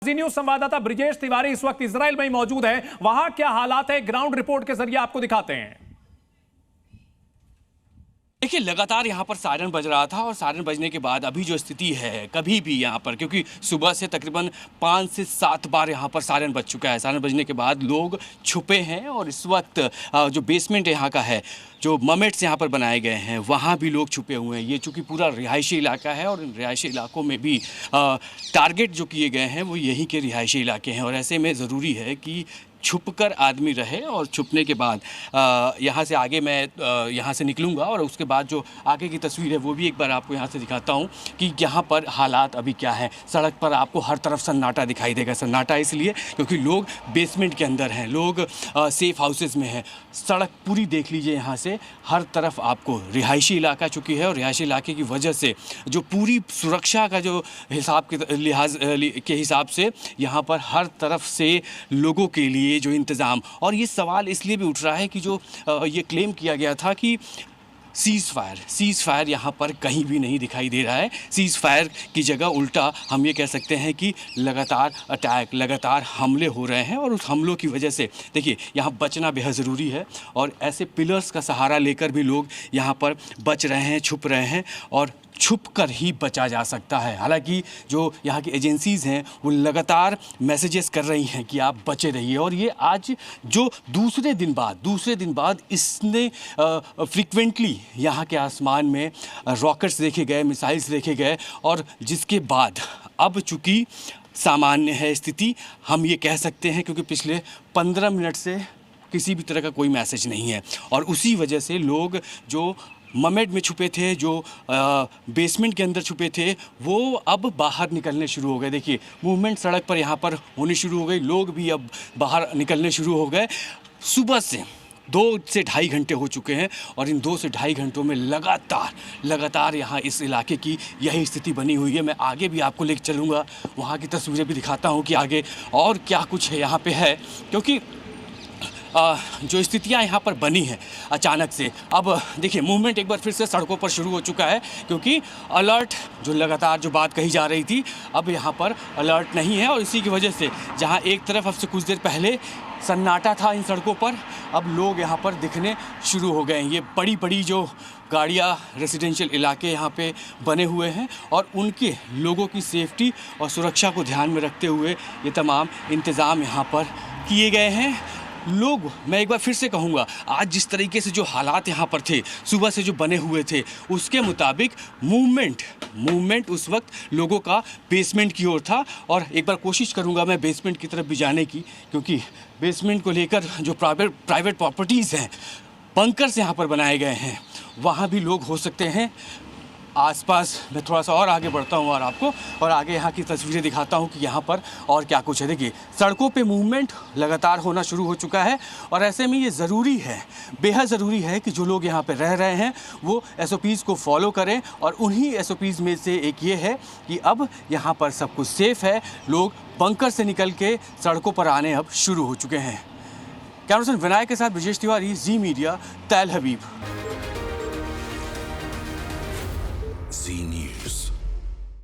जी news संवाददाता ब्रिजेश तिवारी इस वक्त इजराइल में ही मौजूद है। वहां क्या हालात है, ग्राउंड रिपोर्ट के जरिए आपको दिखाते हैं। देखिए, लगातार यहाँ पर सायरन बज रहा था और सायरन बजने के बाद अभी जो स्थिति है, कभी भी यहाँ पर, क्योंकि सुबह से तकरीबन 5 से 7 बार यहाँ पर सायरन बज चुका है। सायरन बजने के बाद लोग छुपे हैं और इस वक्त जो बेसमेंट यहाँ का है, जो ममेट्स यहाँ पर बनाए गए हैं, वहाँ भी लोग छुपे हुए हैं। ये चूँकि पूरा रिहायशी इलाका है और इन रिहायशी इलाकों में भी टारगेट जो किए गए हैं वो यहीं के रिहायशी इलाके हैं और ऐसे में ज़रूरी है कि छुपकर आदमी रहे। और छुपने के बाद यहाँ से आगे मैं यहाँ से निकलूँगा और उसके बाद जो आगे की तस्वीर है वो भी एक बार आपको यहाँ से दिखाता हूँ कि यहाँ पर हालात अभी क्या है। सड़क पर आपको हर तरफ सन्नाटा दिखाई देगा। सन्नाटा इसलिए क्योंकि लोग बेसमेंट के अंदर हैं, लोग सेफ हाउसेस में हैं। सड़क पूरी देख लीजिए, यहाँ से हर तरफ आपको रिहायशी इलाका चुकी है और रिहायशी इलाके की वजह से जो पूरी सुरक्षा का जो हिसाब के लिहाज के हिसाब से यहाँ पर हर तरफ से लोगों के लिए जो इंतज़ाम। और ये सवाल इसलिए भी उठ रहा है कि जो ये क्लेम किया गया था कि सीज़ फायर यहाँ पर कहीं भी नहीं दिखाई दे रहा है। सीज़ फायर की जगह उल्टा हम ये कह सकते हैं कि लगातार अटैक, लगातार हमले हो रहे हैं और उस हमलों की वजह से देखिए यहाँ बचना बेहद ज़रूरी है और ऐसे पिलर्स का सहारा लेकर भी लोग यहाँ पर बच रहे हैं, छुप रहे हैं और छुप कर ही बचा जा सकता है। हालांकि जो यहाँ की एजेंसीज़ हैं वो लगातार मैसेजेस कर रही हैं कि आप बचे रहिए। और ये आज जो दूसरे दिन बाद इसने फ्रीक्वेंटली यहाँ के आसमान में रॉकेट्स देखे गए, मिसाइल्स देखे गए और जिसके बाद अब चूँकि सामान्य है स्थिति, हम ये कह सकते हैं, क्योंकि पिछले 15 मिनट से किसी भी तरह का कोई मैसेज नहीं है और उसी वजह से लोग जो ममेट में छुपे थे, जो बेसमेंट के अंदर छुपे थे, वो अब बाहर निकलने शुरू हो गए। देखिए मूवमेंट सड़क पर यहाँ पर होनी शुरू हो गई, लोग भी अब बाहर निकलने शुरू हो गए। सुबह से 2 से ढाई घंटे हो चुके हैं और इन 2 से ढाई घंटों में लगातार यहाँ इस इलाके की यही स्थिति बनी हुई है। मैं आगे भी आपको लेकर चलूँगा, वहाँ की तस्वीरें भी दिखाता हूँ कि आगे और क्या कुछ है यहाँ पे है, क्योंकि जो स्थितियाँ यहाँ पर बनी हैं अचानक से। अब देखिए मूवमेंट एक बार फिर से सड़कों पर शुरू हो चुका है, क्योंकि अलर्ट जो लगातार जो बात कही जा रही थी, अब यहाँ पर अलर्ट नहीं है और इसी की वजह से जहाँ एक तरफ अब से कुछ देर पहले सन्नाटा था इन सड़कों पर, अब लोग यहाँ पर दिखने शुरू हो गए हैं। ये बड़ी जो गाड़ियाँ, रेजिडेंशियल इलाके यहाँ पे बने हुए हैं और उनके लोगों की सेफ्टी और सुरक्षा को ध्यान में रखते हुए ये तमाम इंतज़ाम यहाँ पर किए गए हैं। लोग, मैं एक बार फिर से कहूँगा, आज जिस तरीके से जो हालात यहाँ पर थे, सुबह से जो बने हुए थे, उसके मुताबिक मूवमेंट उस वक्त लोगों का बेसमेंट की ओर था। और एक बार कोशिश करूँगा मैं बेसमेंट की तरफ भी जाने की, क्योंकि बेसमेंट को लेकर जो प्राइवेट प्रॉपर्टीज़ हैं, बंकर्स यहाँ पर बनाए गए हैं, वहाँ भी लोग हो सकते हैं। आसपास मैं थोड़ा सा और आगे बढ़ता हूँ और आपको और आगे यहाँ की तस्वीरें दिखाता हूँ कि यहाँ पर और क्या कुछ है। देखिए सड़कों पे मूवमेंट लगातार होना शुरू हो चुका है और ऐसे में ये ज़रूरी है, बेहद ज़रूरी है कि जो लोग यहाँ पे रह रहे हैं वो SOPs को फॉलो करें और उन्हीं SOPs में से एक ये है कि अब यहाँ पर सब कुछ सेफ़ है। लोग बंकर से निकल के सड़कों पर आने अब शुरू हो चुके हैं। कैमरा पर्सन विनायक के साथ ब्रिजेश तिवारी, जी मीडिया, तैल हबीब।